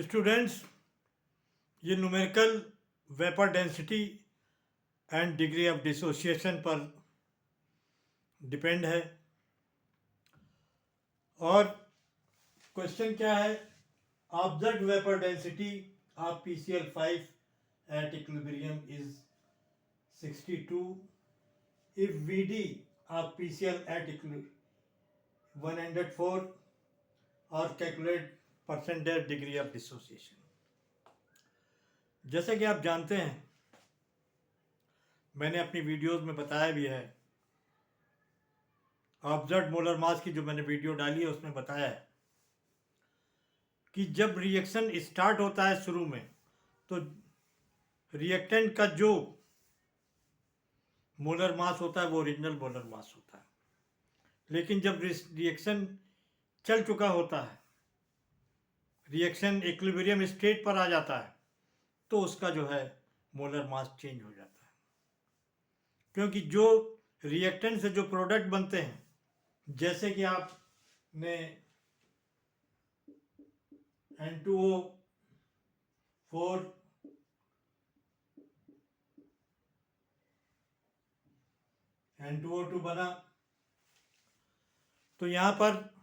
Students, ये numerical vapour density and degree of dissociation पर depend है। और क्वेश्चन क्या है? Observed vapour density of PCl5 at equilibrium is 62 if Vd of PCl at equilibrium 104 और calculate percentage degree of dissociation. जैसे कि आप जानते हैं, मैंने अपनी वीडियोस में बताया भी है, ऑब्जर्व्ड मोलर मास की जो मैंने वीडियो डाली है उसमें बताया है कि जब रिएक्शन स्टार्ट होता है शुरू में तो रिएक्टेंट का जो मोलर मास होता है वो ओरिजिनल मोलर मास होता है, लेकिन जब रिएक्शन चल चुका होता है, रिएक्शन इक्विलिब्रियम स्टेट पर आ जाता है, तो उसका जो है मोलर मास चेंज हो जाता है, क्योंकि जो रिएक्टेंट से जो प्रोडक्ट बनते हैं, जैसे कि आपने N2O4 N2O2 बना, तो यहां पर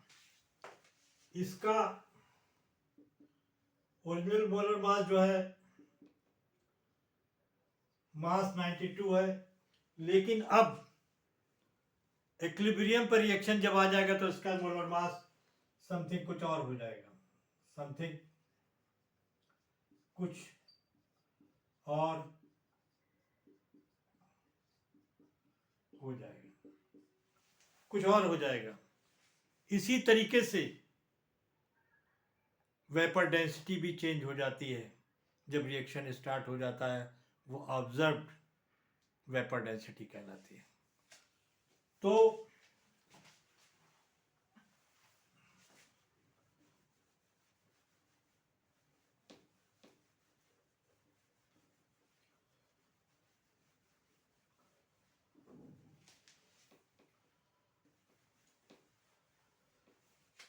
इसका ओरिजिनल मोलर मास जो है मास 92 है, लेकिन अब इक्विलिब्रियम पर रिएक्शन जब आ जाएगा तो इसका मोलर मास समथिंग कुछ और हो जाएगा, समथिंग कुछ और हो जाएगा, कुछ और हो जाएगा। इसी तरीके से वेपर डेंसिटी भी चेंज हो जाती है जब रिएक्शन स्टार्ट हो जाता है, वो ऑब्जर्व्ड वेपर डेंसिटी कहलाती है। तो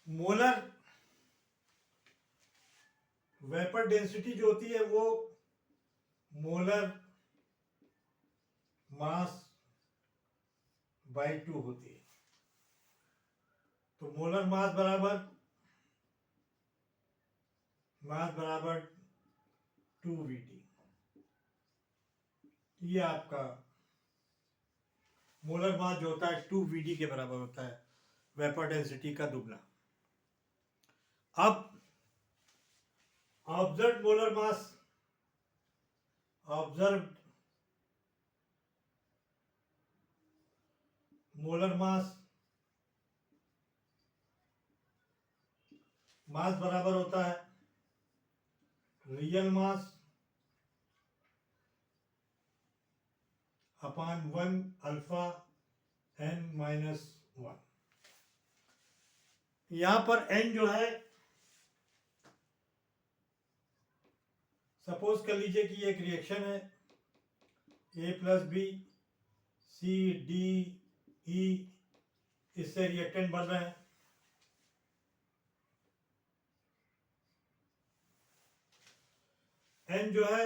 मोलर वेपर डेंसिटी जो होती है वो मोलर मास बाई 2 होती है। तो मोलर मास बराबर 2Vd, ये आपका मोलर मास जो होता है 2Vd के बराबर होता है, वेपर डेंसिटी का दुगना। अब ऑब्जर्व्ड मोलर मास बराबर होता है real mass upon 1 alpha n-1। यहां पर n जो है, सपोज कर लीजिए कि एक रिएक्शन है A+B C D E, इससे रिएक्टेंट बन रहे हैं। n जो है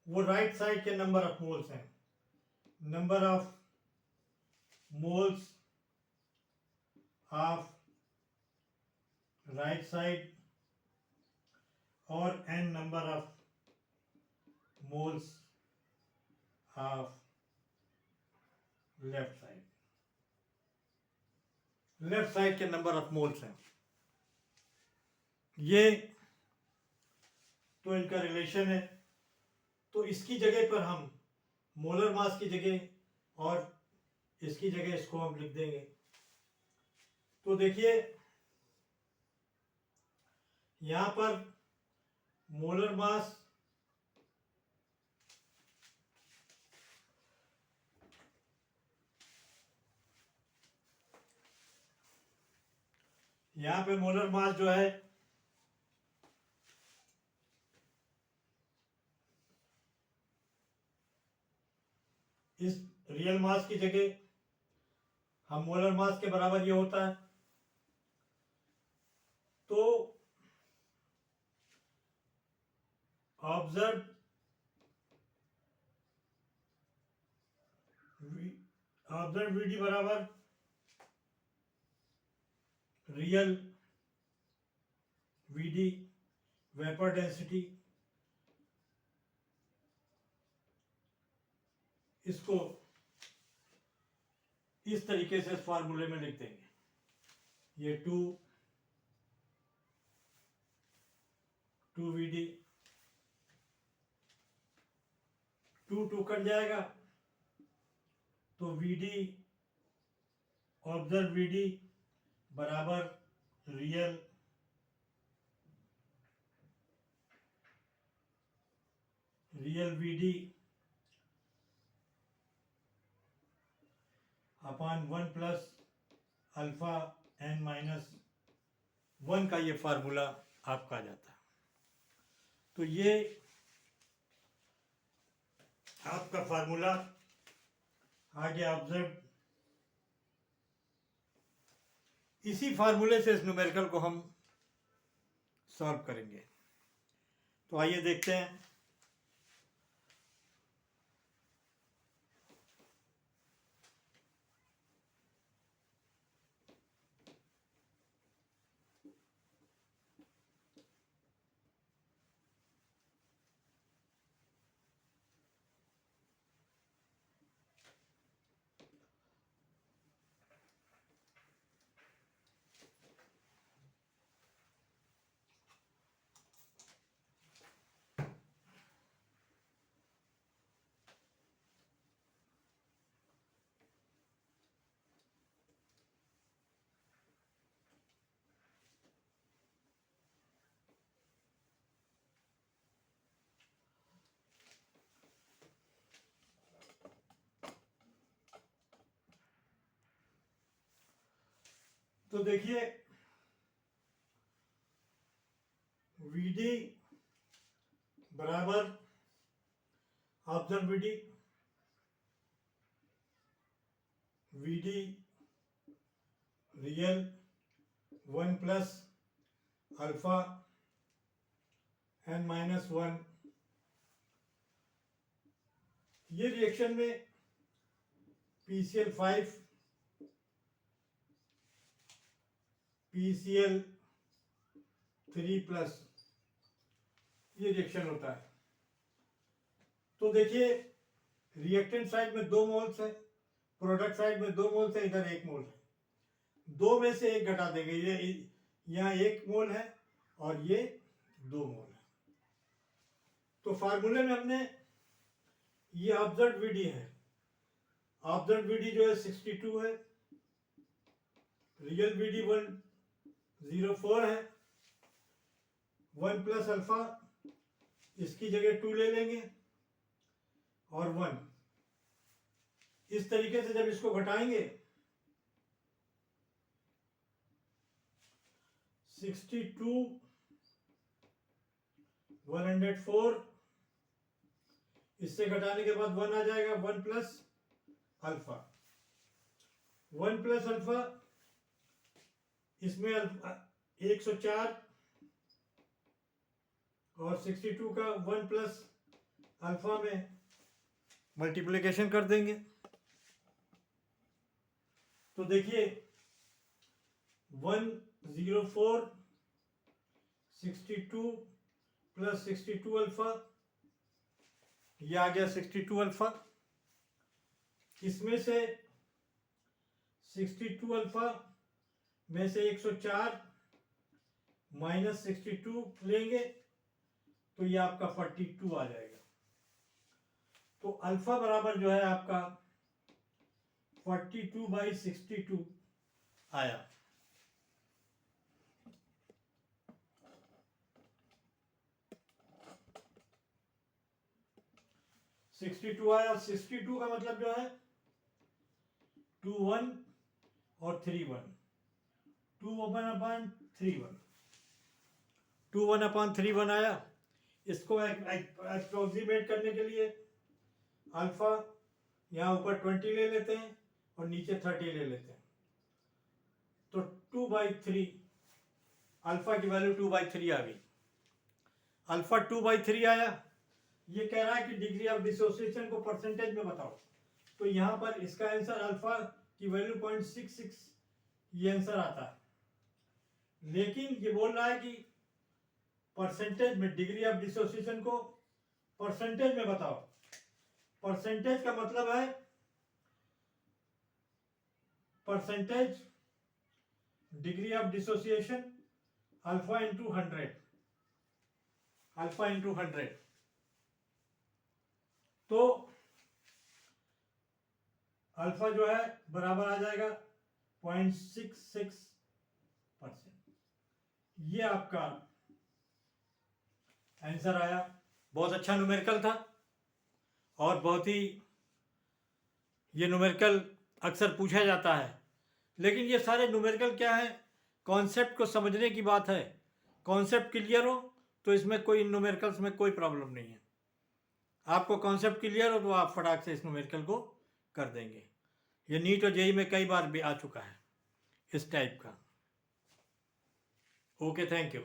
वो राइट साइड के नंबर ऑफ मोल्स हैं, number of moles of right side और n number of moles of left side के नंबर ऑफ मोल्स हैं। ये तो इनका रिलेशन है। तो इसकी जगह पर हम मोलर मास की जगह और इसकी जगह इसको हम लिख देंगे। तो देखिए यहां पर मोलर मास जो है इस रियल मास की जगह हम मोलर मास के बराबर ये होता है। तो ऑब्जर्व वीडी बराबर रियल वीडी वेपर डेंसिटी। इसको इस तरीके से फॉर्मूले में लिख देंगे, ये टू वीडी, टू कट जाएगा तो वीडी ऑब्जर्व वीडी बराबर real VD upon 1 plus alpha n minus 1 का ये फार्मूला आपका आ जाता है। तो ये आपका फार्मूला आगे ऑब्जर्व, इसी फार्मूले से इस न्यूमेरिकल को हम सॉल्व करेंगे। तो आइए देखते हैं। तो देखिए वीडी बराबर observe VD, VD real 1 plus alpha n minus 1। ये रिएक्शन में PCl5 PCl3 प्लस ये रिएक्शन होता है। तो देखिए रिएक्टेंट साइड में 2 मोल्स है, प्रोडक्ट साइड में 2 मोल्स है, इधर 1 मोल है। 2 में से 1 घटा देंगे, ये यहाँ 1 मोल है और ये 2 मोल है। तो फार्मूले में हमने ये ऑब्जर्व वीडी है, ऑब्जर्व वीडी जो है 62 है, रियल वीडी 104 है, 1 प्लस अल्फा इसकी जगह 2 ले लेंगे और 1। इस तरीके से जब इसको घटाएंगे 62 104, इससे घटाने के बाद 1 आ जाएगा, 1 प्लस अल्फा। 1 प्लस अल्फा इसमें 104 और 62 का 1 प्लस अल्फा में मल्टीप्लिकेशन कर देंगे। तो देखिए 104 62 प्लस 62 अल्फा, ये आ गया 62 अल्फा। इसमें से 62 अल्फा में से 104 माइनस 62 लेंगे तो ये आपका 42 आ जाएगा। तो अल्फा बराबर जो है आपका 42/62 आया। आया। 62 का मतलब जो है 2 1 और 3 1, 2 1/3 1, 2 1/3 1 आया। इसको अप्रोक्सीमेट करने के लिए अल्फा यहाँ ऊपर 20 ले लेते हैं और नीचे 30 ले लेते हैं। तो 2/3 अल्फा की वैल्यू 2/3 आ गई। अल्फा 2/3 आया। ये कह रहा है कि डिग्री ऑफ डिसोसिएशन को परसेंटेज में बताओ, तो यहाँ पर इसका आंसर अल्फा की वैल्यू 0.66 ये आंसर आता है। लेकिन ये बोल रहा है कि परसेंटेज में डिग्री ऑफ डिसोसिएशन को परसेंटेज में बताओ। परसेंटेज का मतलब है percentage degree of dissociation alpha into 100, alpha into 100। तो अल्फा जो है बराबर आ जाएगा 0.66%। ये आपका आंसर आया। बहुत अच्छा न्यूमेरिकल था और बहुत ही, ये न्यूमेरिकल अक्सर पूछा जाता है, लेकिन ये सारे न्यूमेरिकल क्या है, कॉन्सेप्ट को समझने की बात है। कॉन्सेप्ट क्लियर हो तो इसमें कोई न्यूमेरिकल्स में कोई प्रॉब्लम नहीं है। आपको कॉन्सेप्ट क्लियर हो तो आप फटाक से इस न्यूमेरिकल को कर देंगे। ये नीट और जेई में कई बार भी आ चुका है इस टाइप का। Okay, thank you.